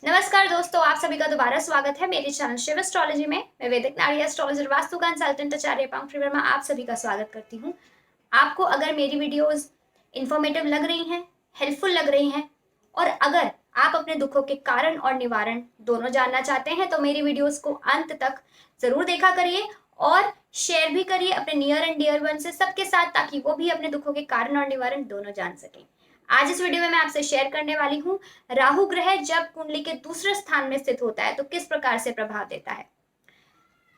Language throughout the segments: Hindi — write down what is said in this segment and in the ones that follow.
नमस्कार दोस्तों, आप सभी का दोबारा स्वागत है मेरे चैनल शिव एस्ट्रोलॉजी में। मैं वैदिक नारी एस्ट्रोलॉजर वास्तु कंसल्टेंट आचार्य पांखरी वर्मा आप सभी का स्वागत करती हूँ। आपको अगर मेरी वीडियोस इंफॉर्मेटिव लग रही हैं, हेल्पफुल लग रही हैं और अगर आप अपने दुखों के कारण और निवारण दोनों जानना चाहते हैं तो मेरी वीडियोस को अंत तक जरूर देखा करिए और शेयर भी करिए अपने नियर एंड डियर वन से सबके साथ, ताकि वो भी अपने दुखों के कारण और निवारण दोनों जान सकें। आज इस वीडियो में मैं आपसे शेयर करने वाली हूँ, राहु ग्रह जब कुंडली के दूसरे स्थान में स्थित होता है तो किस प्रकार से प्रभाव देता है।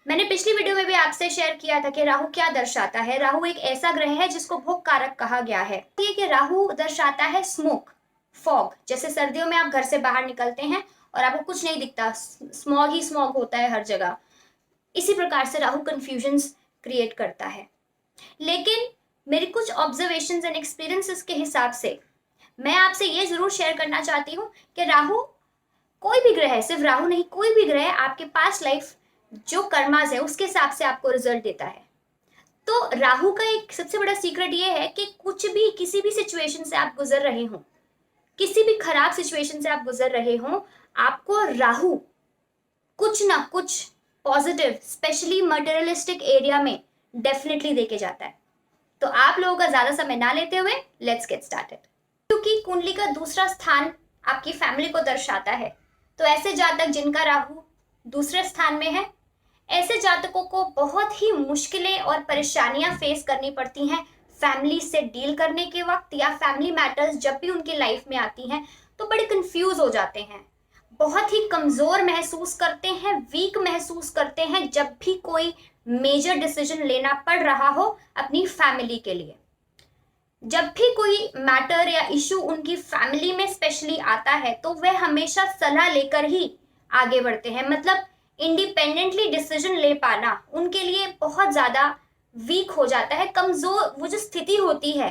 मैंने पिछली वीडियो में भी आपसे शेयर किया था कि राहु क्या दर्शाता है। राहु एक ऐसा ग्रह है जिसको भोग कारक कहा गया है। ये कि राहु दर्शाता है स्मोक, फॉग। जैसे सर्दियों में आप घर से बाहर निकलते हैं और आपको कुछ नहीं दिखता, स्मॉग ही स्मॉग होता है हर जगह। इसी प्रकार से राहु कंफ्यूजन्स क्रिएट करता है। लेकिन मेरी कुछ ऑब्जर्वेशंस एंड एक्सपीरियंसेस के हिसाब से मैं आपसे ये जरूर शेयर करना चाहती हूँ कि राहु, कोई भी ग्रह, सिर्फ राहु नहीं, कोई भी ग्रह आपके पास्ट लाइफ जो कर्मास है उसके हिसाब से आपको रिजल्ट देता है। तो राहु का एक सबसे बड़ा सीक्रेट ये है कि कुछ भी, किसी भी सिचुएशन से आप गुजर रहे हो, किसी भी खराब सिचुएशन से आप गुजर रहे हो, आपको राहु कुछ ना कुछ पॉजिटिव, स्पेशली मटेरियलिस्टिक एरिया में डेफिनेटली देके जाता है। तो आप लोगों का ज्यादा समय ना लेते हुए लेट्स गेट स्टार्टेड। क्योंकि कुंडली का दूसरा स्थान आपकी फैमिली को दर्शाता है, तो ऐसे जातक जिनका राहु दूसरे स्थान में है, ऐसे जातकों को बहुत ही मुश्किलें और परेशानियां फेस करनी पड़ती हैं फैमिली से डील करने के वक्त, या फैमिली मैटर्स जब भी उनकी लाइफ में आती हैं तो बड़े कंफ्यूज हो जाते हैं, बहुत ही कमजोर महसूस करते हैं, वीक महसूस करते हैं जब भी कोई मेजर डिसीजन लेना पड़ रहा हो अपनी फैमिली के लिए। जब भी कोई मैटर या इशू उनकी फैमिली में स्पेशली आता है तो वह हमेशा सलाह लेकर ही आगे बढ़ते हैं। मतलब इंडिपेंडेंटली डिसीजन ले पाना उनके लिए बहुत ज्यादा वीक हो जाता है, कमजोर। वो जो स्थिति होती है,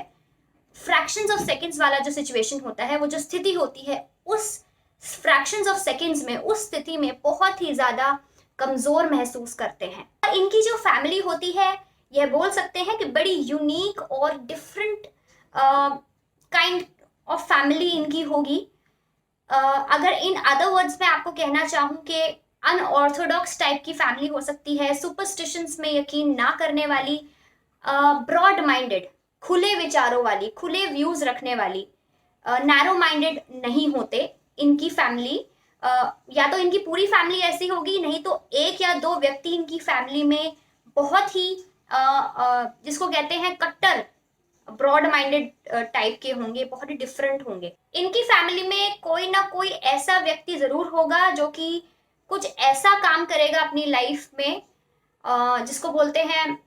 फ्रैक्शंस ऑफ सेकंड्स वाला जो सिचुएशन होता है, वो जो स्थिति होती है, उस फ्रैक्शंस ऑफ सेकंड्स में, उस स्थिति में बहुत ही ज्यादा कमजोर महसूस करते हैं। इनकी जो फैमिली होती है, यह बोल सकते हैं कि बड़ी यूनिक और डिफरेंट काइंड ऑफ फैमिली इनकी होगी। अगर इन अदर वर्ड्स में आपको कहना चाहूँ कि अनऑर्थोडॉक्स टाइप की फैमिली हो सकती है, सुपरस्टिशंस में यकीन ना करने वाली, ब्रॉड माइंडेड, खुले विचारों वाली, खुले व्यूज रखने वाली, नैरो माइंडेड नहीं होते इनकी फैमिली। या तो इनकी पूरी फैमिली ऐसी होगी, नहीं तो एक या दो व्यक्ति इनकी फैमिली में बहुत ही जिसको कहते हैं कट्टर ब्रॉड माइंडेड टाइप के होंगे, बहुत ही डिफरेंट होंगे। इनकी फैमिली में कोई ना कोई ऐसा व्यक्ति जरूर होगा जो कि कुछ ऐसा काम करेगा अपनी लाइफ में जिसको बोलते हैं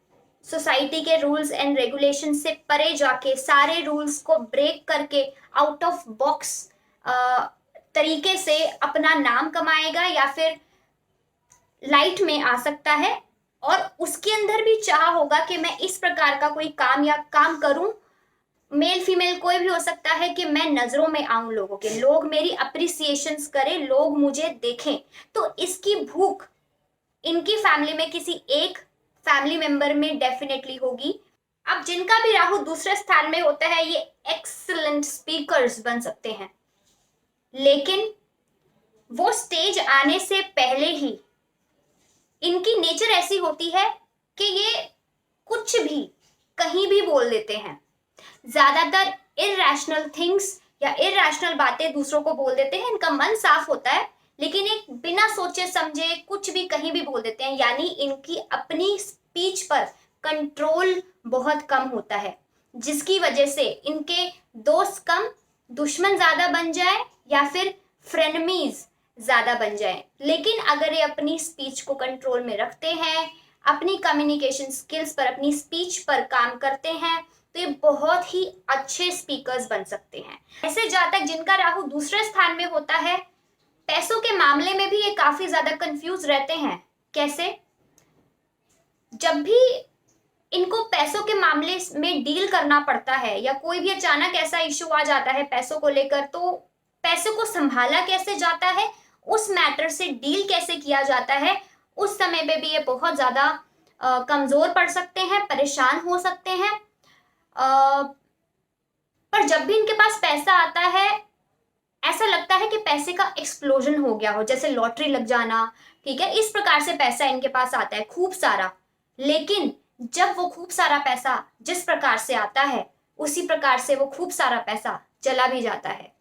सोसाइटी के रूल्स एंड रेगुलेशन से परे जाके, सारे रूल्स को ब्रेक करके आउट ऑफ बॉक्स तरीके से अपना नाम कमाएगा या फिर लाइट में आ सकता है। और उसके अंदर भी चाह होगा कि मैं इस प्रकार का कोई काम या काम करूं, मेल फीमेल कोई भी हो सकता है, कि मैं नजरों में आऊं लोगों के, लोग मेरी अप्रिसिएशंस करें, लोग मुझे देखें। तो इसकी भूख इनकी फैमिली में किसी एक फैमिली मेंबर में डेफिनेटली होगी। अब जिनका भी राहु दूसरे स्थान में होता है, ये एक्सीलेंट स्पीकर्स बन सकते हैं, लेकिन वो स्टेज आने से पहले ही इनकी नेचर ऐसी होती है कि ये कुछ भी कहीं भी बोल देते हैं। ज्यादातर इरैशनल थिंग्स या इरैशनल बातें दूसरों को बोल देते हैं। इनका मन साफ होता है, लेकिन एक बिना सोचे समझे कुछ भी कहीं भी बोल देते हैं। यानी इनकी अपनी स्पीच पर कंट्रोल बहुत कम होता है, जिसकी वजह से इनके दोस्त कम, दुश्मन ज्यादा बन जाए या फिर फ्रेनमीज ज्यादा बन जाए। लेकिन अगर ये अपनी स्पीच को कंट्रोल में रखते हैं, अपनी कम्युनिकेशन स्किल्स पर, अपनी स्पीच पर काम करते हैं, तो ये बहुत ही अच्छे स्पीकर्स बन सकते हैं। ऐसे जातक जिनका राहु दूसरे स्थान में होता है, पैसों के मामले में भी ये काफी ज्यादा कंफ्यूज रहते हैं। कैसे? जब भी इनको पैसों के मामले में डील करना पड़ता है या कोई भी अचानक ऐसा इशू आ जाता है पैसों को लेकर, तो पैसों को संभाला कैसे जाता है, उस मैटर से डील कैसे किया जाता है, उस समय पे भी ये बहुत ज्यादा कमजोर पड़ सकते हैं, परेशान हो सकते हैं। पर जब भी इनके पास पैसा आता है, ऐसा लगता है कि पैसे का एक्सप्लोजन हो गया हो, जैसे लॉटरी लग जाना, ठीक है, इस प्रकार से पैसा इनके पास आता है खूब सारा। लेकिन जब वो खूब सारा पैसा जिस प्रकार से आता है, उसी प्रकार से वो खूब सारा पैसा चला भी जाता है।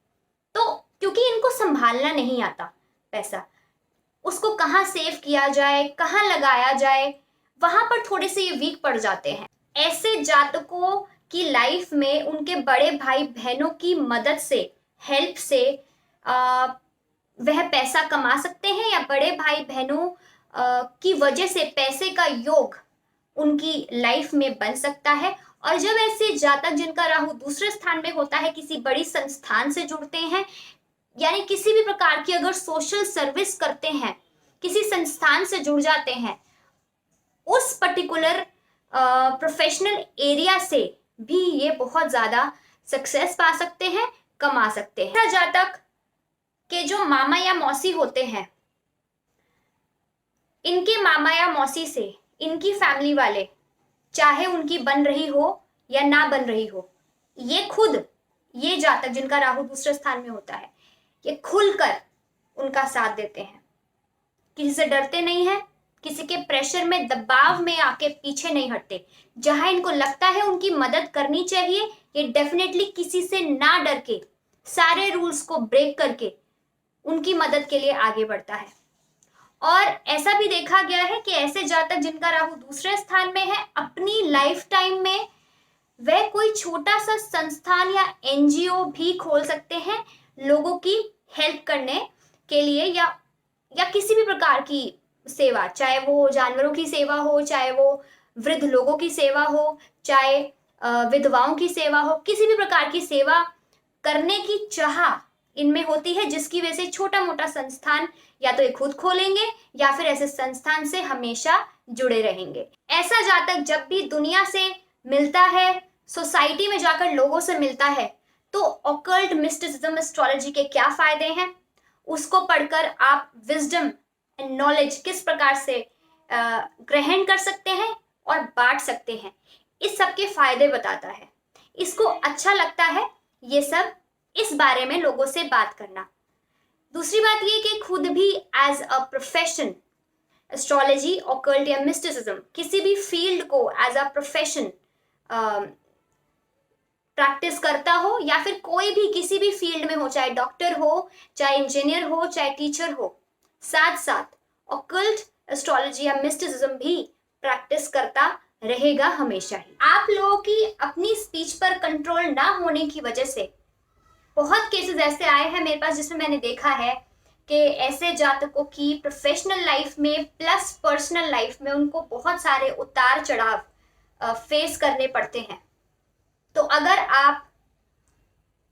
तो क्योंकि इनको संभालना नहीं आता पैसा, उसको कहाँ सेव किया जाए, कहाँ लगाया जाए, वहां पर थोड़े से ये वीक पड़ जाते हैं। ऐसे जातकों की लाइफ में उनके बड़े भाई बहनों की मदद से, हेल्प से आ, वह पैसा कमा सकते हैं, या बड़े भाई बहनों की वजह से पैसे का योग उनकी लाइफ में बन सकता है। और जब ऐसे जातक जिनका राहु दूसरे स्थान में होता है किसी बड़ी संस्थान से जुड़ते हैं, यानी किसी भी प्रकार की अगर सोशल सर्विस करते हैं, किसी संस्थान से जुड़ जाते हैं, उस पर्टिकुलर प्रोफेशनल एरिया से भी ये बहुत ज्यादा सक्सेस पा सकते हैं, कमा सकते हैं। ऐसा जातक के जो मामा या मौसी होते हैं, इनके मामा या मौसी से इनकी फैमिली वाले, चाहे उनकी बन रही हो या ना बन रही हो, ये जातक जिनका राहु दूसरे स्थान में होता है, ये खुलकर उनका साथ देते हैं, किसी से डरते नहीं है, किसी के प्रेशर में दबाव में आके पीछे नहीं हटते। जहां इनको लगता है उनकी मदद करनी चाहिए, ये डेफिनेटली किसी से ना डर के, सारे रूल्स को ब्रेक करके उनकी मदद के लिए आगे बढ़ता है। और ऐसा भी देखा गया है कि ऐसे जातक जिनका राहु दूसरे स्थान में है, अपनी लाइफ टाइम में वह कोई छोटा सा संस्थान या एनजीओ भी खोल सकते हैं लोगों की हेल्प करने के लिए, या किसी भी प्रकार की सेवा, चाहे वो जानवरों की सेवा हो, चाहे वो वृद्ध लोगों की सेवा हो, चाहे विधवाओं की सेवा हो, किसी भी प्रकार की सेवा करने की चाह इनमें होती है, जिसकी वजह से छोटा मोटा संस्थान या तो ये खुद खोलेंगे या फिर ऐसे संस्थान से हमेशा जुड़े रहेंगे। ऐसा जातक जब भी दुनिया से मिलता है, सोसाइटी में जाकर लोगों से मिलता है, तो ऑकल्ट मिस्टिसिज्म एस्ट्रोलॉजी के क्या फायदे हैं, उसको पढ़कर आप विजडम एंड नॉलेज किस प्रकार से ग्रहण कर सकते हैं और बांट सकते हैं, इस सब के फायदे बताता है। इसको अच्छा लगता है ये सब, इस बारे में लोगों से बात करना। दूसरी बात ये कि खुद भी as a profession astrology, occult या मिस्टिसिज्म, किसी भी फील्ड को एज अ प्रोफेशन प्रैक्टिस करता हो, या फिर कोई भी किसी भी फील्ड में हो, चाहे डॉक्टर हो, चाहे इंजीनियर हो, चाहे टीचर हो, साथ साथ ऑकल्ट एस्ट्रोलॉजी या मिस्टिसिज्म भी प्रैक्टिस करता रहेगा हमेशा ही। आप लोगों की अपनी स्पीच पर कंट्रोल ना होने की वजह से बहुत केसेस ऐसे आए हैं मेरे पास, जिसमें मैंने देखा है कि ऐसे जातकों की प्रोफेशनल लाइफ में प्लस पर्सनल लाइफ में उनको बहुत सारे उतार चढ़ाव फेस करने पड़ते हैं। तो अगर आप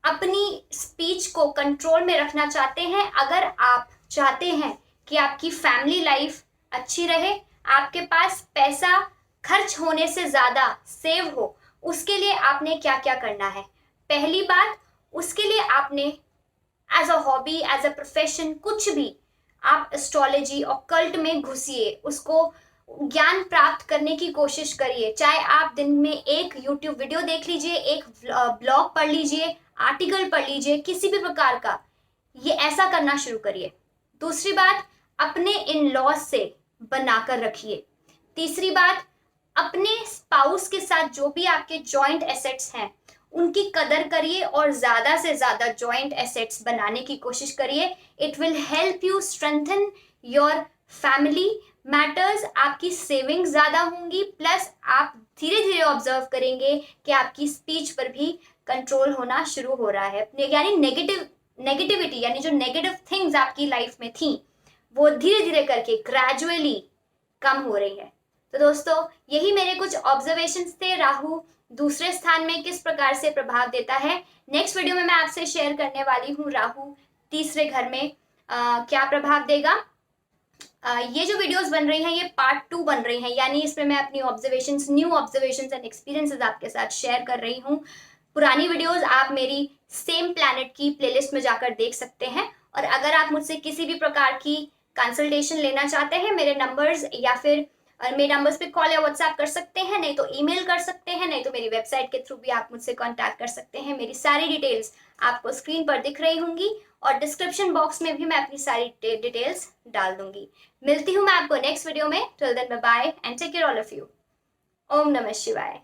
अपनी स्पीच को कंट्रोल में रखना चाहते हैं, अगर आप चाहते हैं कि आपकी फैमिली लाइफ अच्छी रहे, आपके पास पैसा खर्च होने से ज्यादा सेव हो, उसके लिए आपने क्या क्या करना है। पहली बात, उसके लिए आपने as a hobby, as a profession, कुछ भी आप एस्ट्रोलॉजी और कल्ट में घुसिए, उसको ज्ञान प्राप्त करने की कोशिश करिए। चाहे आप दिन में एक यूट्यूब वीडियो देख लीजिए, एक ब्लॉग पढ़ लीजिए, आर्टिकल पढ़ लीजिए, किसी भी प्रकार का, ये ऐसा करना शुरू करिए। दूसरी बात, अपने इन लॉज से बनाकर रखिए। तीसरी बात, अपने स्पाउस के साथ जो भी आपके जॉइंट एसेट्स हैं उनकी कदर करिए और ज्यादा से ज्यादा जॉइंट एसेट्स बनाने की कोशिश करिए। It will help you strengthen your family matters, आपकी सेविंग्स ज्यादा होंगी, प्लस आप धीरे धीरे ऑब्जर्व करेंगे कि आपकी स्पीच पर भी कंट्रोल होना शुरू हो रहा है, यानी नेगेटिविटी, यानी जो नेगेटिव थिंग्स आपकी लाइफ में थी वो धीरे धीरे करके ग्रेजुअली कम हो रही है। तो दोस्तों, यही मेरे कुछ ऑब्जर्वेशंस थे, राहु दूसरे स्थान में किस प्रकार से प्रभाव देता है। नेक्स्ट वीडियो में मैं आपसे शेयर करने वाली हूँ राहु तीसरे घर में क्या प्रभाव देगा। ये जो वीडियोस बन रही हैं ये पार्ट 2 बन रही हैं, यानी इसमें मैं अपनी observations, new observations and experiences आपके साथ शेयर कर रही हूँ। पुरानी वीडियोस आप मेरी सेम प्लैनेट की प्लेलिस्ट में जाकर देख सकते हैं। और अगर आप मुझसे किसी भी प्रकार की कंसल्टेशन लेना चाहते हैं, मेरे नंबर्स या फिर और मेरे नंबर्स पे कॉल या व्हाट्सएप कर सकते हैं, नहीं तो ईमेल कर सकते हैं, नहीं तो मेरी वेबसाइट के थ्रू भी आप मुझसे कांटेक्ट कर सकते हैं। मेरी सारी डिटेल्स आपको स्क्रीन पर दिख रही होंगी और डिस्क्रिप्शन बॉक्स में भी मैं अपनी सारी डिटेल्स डाल दूंगी। मिलती हूँ मैं आपको नेक्स्ट वीडियो में। Till then bye bye and take care all of you. ओम नमः शिवाय।